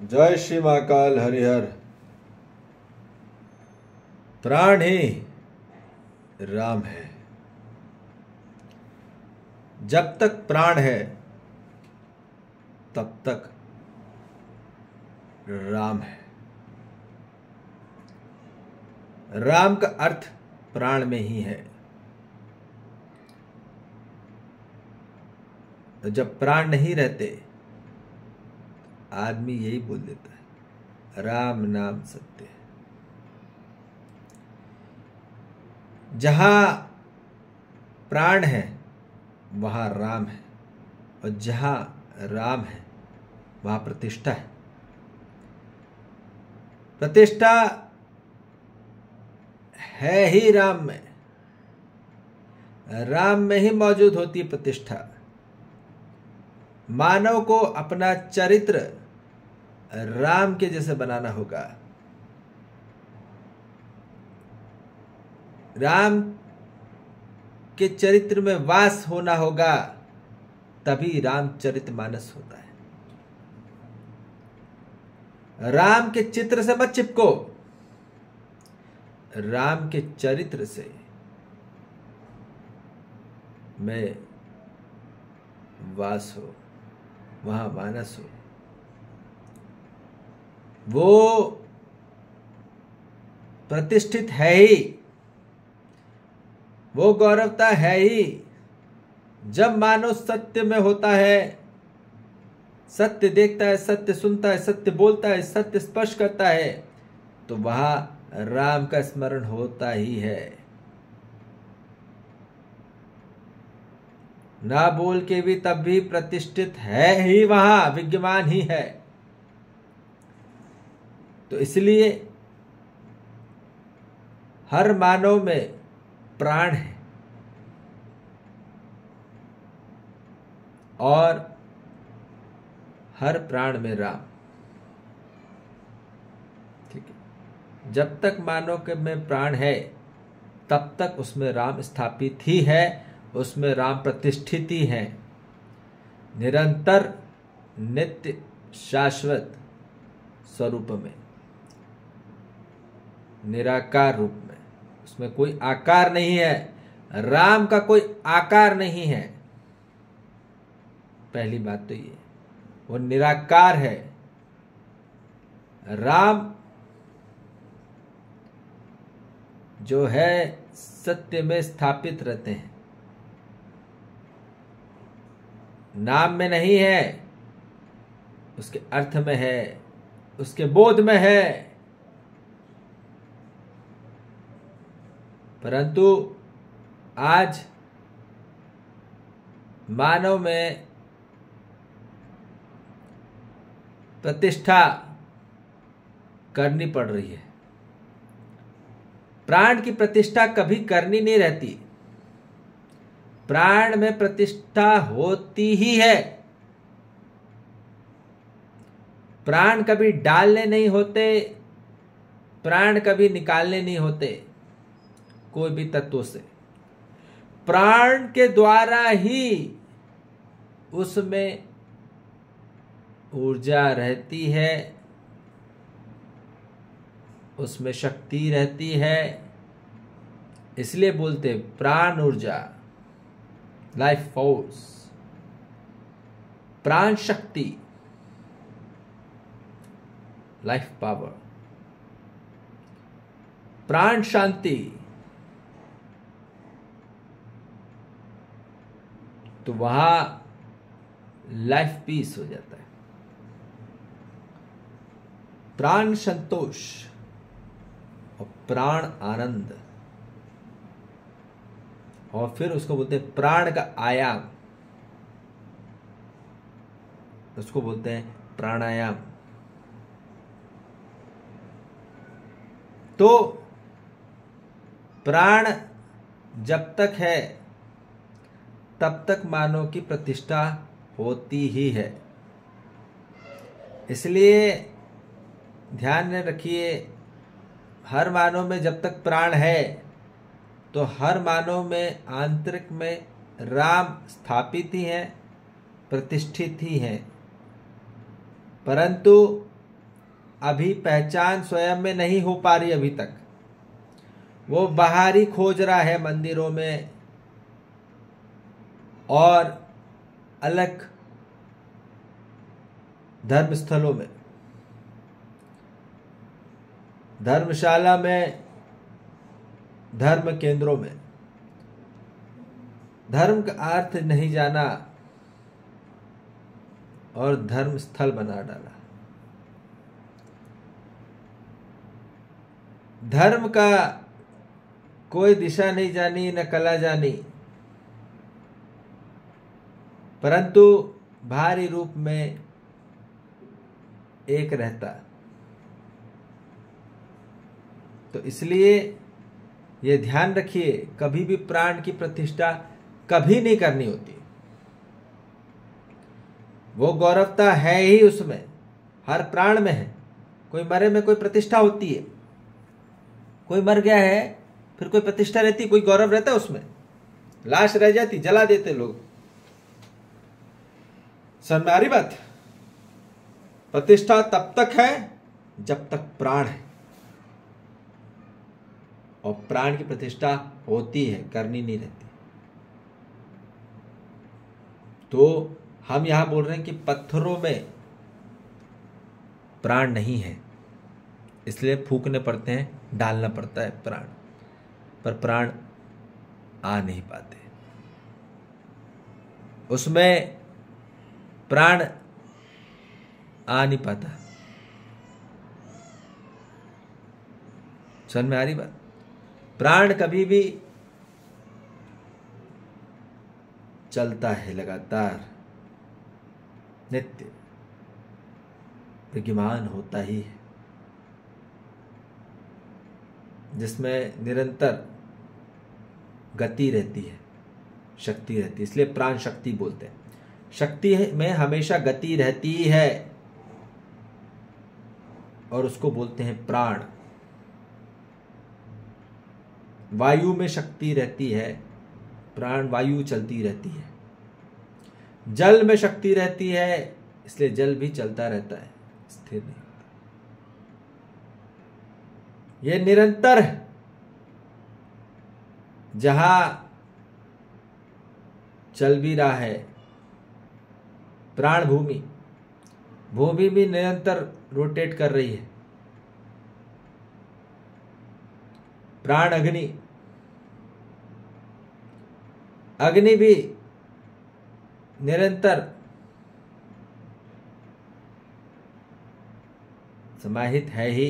जय श्री महाकाल हरिहर। प्राण ही राम है। जब तक प्राण है तब तक राम है। राम का अर्थ प्राण में ही है। जब प्राण नहीं रहते आदमी यही बोल देता है, राम नाम सत्य है। जहां प्राण है वहां राम है, और जहां राम है वहां प्रतिष्ठा है। प्रतिष्ठा है ही राम में। राम में ही मौजूद होती है प्रतिष्ठा। मानव को अपना चरित्र राम के जैसे बनाना होगा। राम के चरित्र में वास होना होगा, तभी रामचरितमानस होता है। राम के चित्र से मत चिपको, राम के चरित्र से में वास हो, वहां मानस हो। वो प्रतिष्ठित है ही, वो गौरवता है ही। जब मानव सत्य में होता है, सत्य देखता है, सत्य सुनता है, सत्य बोलता है, सत्य स्पर्श करता है, तो वहां राम का स्मरण होता ही है। ना बोल के भी तब भी प्रतिष्ठित है ही, वहां विद्यमान ही है। तो इसलिए हर मानव में प्राण है और हर प्राण में राम। ठीक है। जब तक मानव के में प्राण है तब तक उसमें राम स्थापित ही है, उसमें राम प्रतिष्ठित ही है। निरंतर नित्य शाश्वत स्वरूप में, निराकार रूप में, उसमें कोई आकार नहीं है। राम का कोई आकार नहीं है। पहली बात तो ये, वो निराकार है। राम जो है सत्य में स्थापित रहते हैं, नाम में नहीं है, उसके अर्थ में है, उसके बोध में है। परंतु आज मानव में प्रतिष्ठा करनी पड़ रही है। प्राण की प्रतिष्ठा कभी करनी नहीं रहती। प्राण में प्रतिष्ठा होती ही है। प्राण कभी डालने नहीं होते, प्राण कभी निकालने नहीं होते कोई भी तत्व से। प्राण के द्वारा ही उसमें ऊर्जा रहती है, उसमें शक्ति रहती है। इसलिए बोलते प्राण ऊर्जा, लाइफ फोर्स, प्राण शक्ति, लाइफ पावर, प्राण शांति। तो वहां लाइफ पीस हो जाता है, प्राण संतोष और प्राण आनंद। और फिर उसको बोलते हैं प्राण का आयाम, उसको बोलते हैं प्राणायाम। तो प्राण जब तक है तब तक मानव की प्रतिष्ठा होती ही है। इसलिए ध्यान में रखिए, हर मानव में जब तक प्राण है तो हर मानव में आंतरिक में राम स्थापित ही है, प्रतिष्ठित ही है। परंतु अभी पहचान स्वयं में नहीं हो पा रही अभी तक। वो बाहरी खोज रहा है मंदिरों में और अलग धर्म स्थलों में, धर्मशाला में, धर्म केंद्रों में। धर्म का अर्थ नहीं जाना और धर्म स्थल बना डाला। धर्म का कोई दिशा नहीं जानी न कला जानी, परंतु भारी रूप में एक रहता। तो इसलिए ये ध्यान रखिए, कभी भी प्राण की प्रतिष्ठा कभी नहीं करनी होती। वो गौरवता है ही उसमें, हर प्राण में है। कोई मरे में कोई प्रतिष्ठा होती है, कोई मर गया है फिर कोई प्रतिष्ठा रहती, कोई गौरव रहता है उसमें। लाश रह जाती, जला देते लोग। समझ में आ रही बात? प्रतिष्ठा तब तक है जब तक प्राण है, और प्राण की प्रतिष्ठा होती है, करनी नहीं रहती। तो हम यहां बोल रहे हैं कि पत्थरों में प्राण नहीं है, इसलिए फूकने पड़ते हैं, डालना पड़ता है प्राण, पर प्राण आ नहीं पाते। उसमें प्राण आ नहीं पाता। समझ में आ रही बात? प्राण कभी भी चलता है, लगातार नित्य विद्यमान होता ही है, जिसमें निरंतर गति रहती है, शक्ति रहती है। इसलिए प्राण शक्ति बोलते हैं। शक्ति में हमेशा गति रहती है और उसको बोलते हैं प्राण। वायु में शक्ति रहती है, प्राण वायु चलती रहती है। जल में शक्ति रहती है, इसलिए जल भी चलता रहता है, स्थिर नहीं। ये निरंतर है। जहां चल भी रहा है प्राण भूमि, भूमि भी निरंतर रोटेट कर रही है। प्राण अग्नि, अग्नि भी निरंतर समाहित है ही।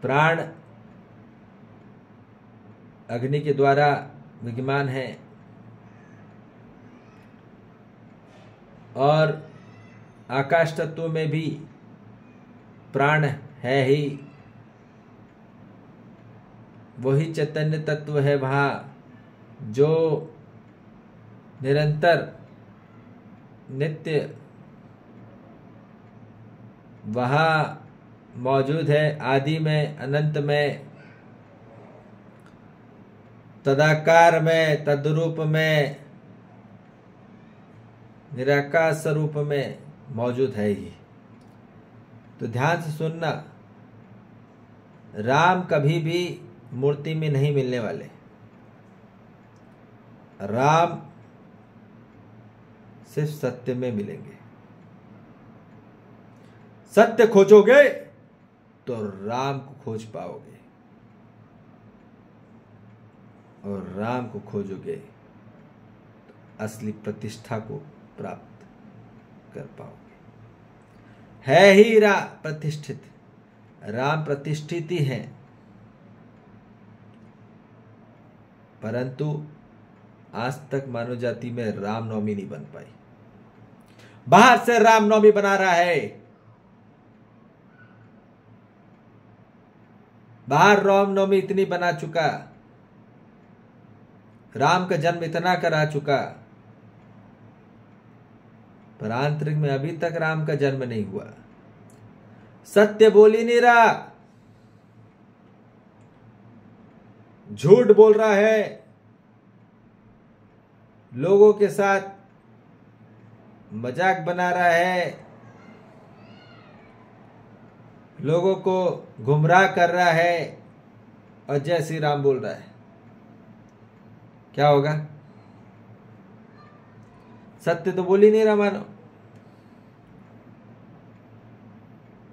प्राण अग्नि के द्वारा विद्यमान है और आकाश तत्व में भी प्राण है ही। वही चैतन्य तत्व है वहाँ जो निरंतर नित्य वहाँ मौजूद है, आदि में, अनंत में, तदाकार में, तद्रूप में, निराकार स्वरूप में मौजूद है ही। तो ध्यान से सुनना, राम कभी भी मूर्ति में नहीं मिलने वाले। राम सिर्फ सत्य में मिलेंगे। सत्य खोजोगे तो राम को खोज पाओगे, और राम को खोजोगे तो असली प्रतिष्ठा को प्राप्त कर पाओगे। है ही प्रतिष्ठित, राम प्रतिष्ठित ही है, परंतु आज तक मानव जाति में रामनवमी नहीं बन पाई। बाहर से रामनवमी बना रहा है, बाहर रामनवमी इतनी बना चुका, राम का जन्म इतना करा चुका, पर आंतरिक में अभी तक राम का जन्म नहीं हुआ। सत्य बोल ही नहीं रहा, झूठ बोल रहा है, लोगों के साथ मजाक बना रहा है, लोगों को गुमराह कर रहा है और जय श्री राम बोल रहा है, क्या होगा? सत्य तो बोल ही नहीं रहा मानो।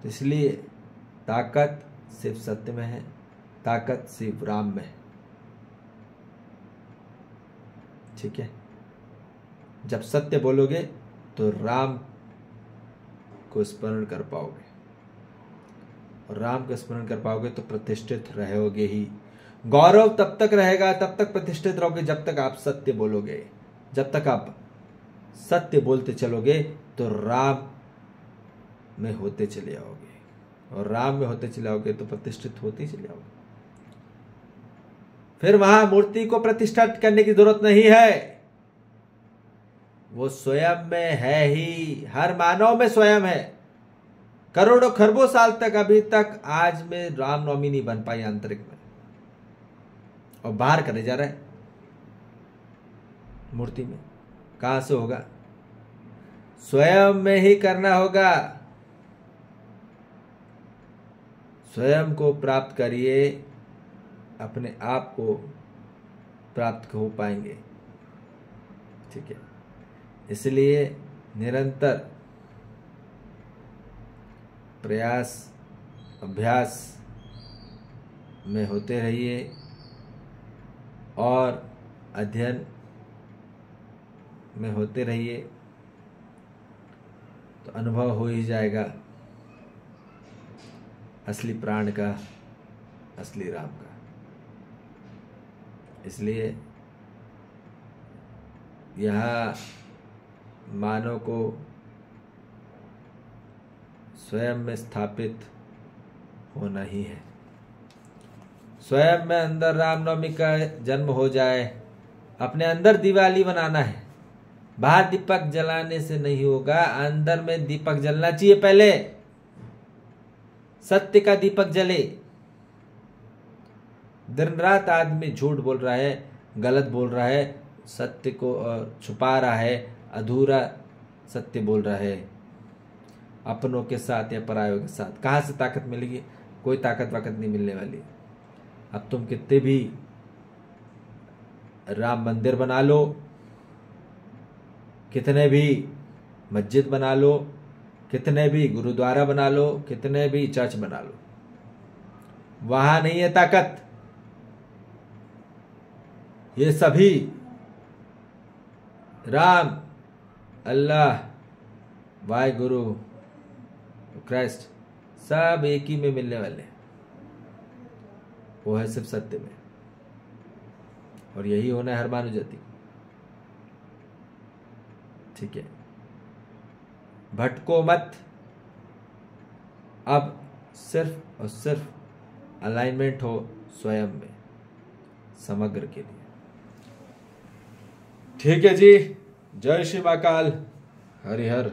तो इसलिए ताकत सिर्फ सत्य में है, ताकत सिर्फ राम में है। ठीक है, जब सत्य बोलोगे तो राम को स्मरण कर पाओगे, और राम का स्मरण कर पाओगे तो प्रतिष्ठित रहोगे ही। गौरव तब तक रहेगा, तब तक प्रतिष्ठित रहोगे जब तक आप सत्य बोलोगे। जब तक आप सत्य बोलते चलोगे तो राम में होते चले आओगे, और राम में होते चले आओगे तो प्रतिष्ठित होते चले आओगे। फिर वहां मूर्ति को प्रतिष्ठित करने की जरूरत नहीं है, वो स्वयं में है ही, हर मानव में स्वयं है। करोड़ों खरबों साल तक, अभी तक आज में रामनवमी नहीं बन पाई आंतरिक में, और बाहर करे जा रहा है मूर्ति में। कहां से होगा? स्वयं में ही करना होगा। स्वयं को प्राप्त करिए, अपने आप को प्राप्त हो पाएंगे। ठीक है, इसलिए निरंतर प्रयास अभ्यास में होते रहिए, और अध्ययन में होते रहिए, तो अनुभव हो ही जाएगा असली प्राण का, असली राम का। इसलिए यहाँ मानव को स्वयं में स्थापित होना ही है। स्वयं में अंदर रामनवमी का जन्म हो जाए, अपने अंदर दिवाली बनाना है। बाहर दीपक जलाने से नहीं होगा, अंदर में दीपक जलना चाहिए। पहले सत्य का दीपक जले। दिन रात आदमी झूठ बोल रहा है, गलत बोल रहा है, सत्य को छुपा रहा है, अधूरा सत्य बोल रहा है, अपनों के साथ या परायों के साथ। कहां से ताकत मिलेगी? कोई ताकत वाकत नहीं मिलने वाली। अब तुम कितने भी राम मंदिर बना लो, कितने भी मस्जिद बना लो, कितने भी गुरुद्वारा बना लो, कितने भी चर्च बना लो, वहां नहीं है ताकत। ये सभी राम, अल्लाह, वाहिगुरु, क्राइस्ट सब एक ही में मिलने वाले, वो है सिर्फ सत्य में। और यही होना है हर मानव जाति। ठीक है, भटको मत। अब सिर्फ और सिर्फ अलाइनमेंट हो स्वयं में, समग्र के लिए। ठीक है जी, जय श्री महाकाल, हरिहर।